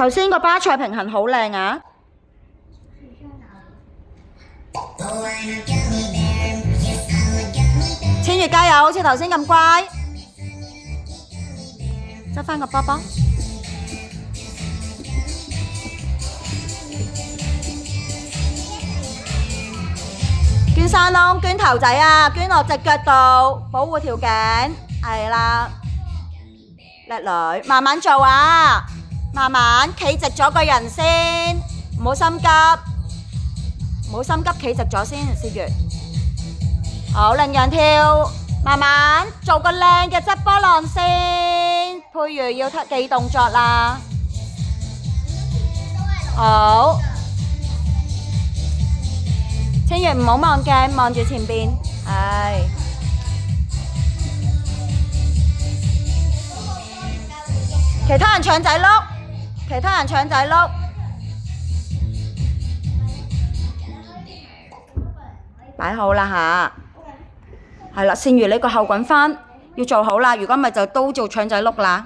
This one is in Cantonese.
頭先個巴塞平衡好靚啊！千月加油，好似頭先咁乖。執返個波波。捐山窿，捐頭仔啊！捐落隻腳度，保護條頸。係啦，叻女，慢慢做啊！慢慢企直咗個人先，唔好心急，唔好心急，企直咗先，思月。好，羚羊跳，慢慢做個靚嘅側波浪先。佩如要記動作啦。好，千月唔好望鏡，望住前邊，係。其他人搶仔碌，其他人搶仔碌，擺好啦吓，係啦，善如你個後滾翻要做好啦，如果唔係就都做搶仔碌啦。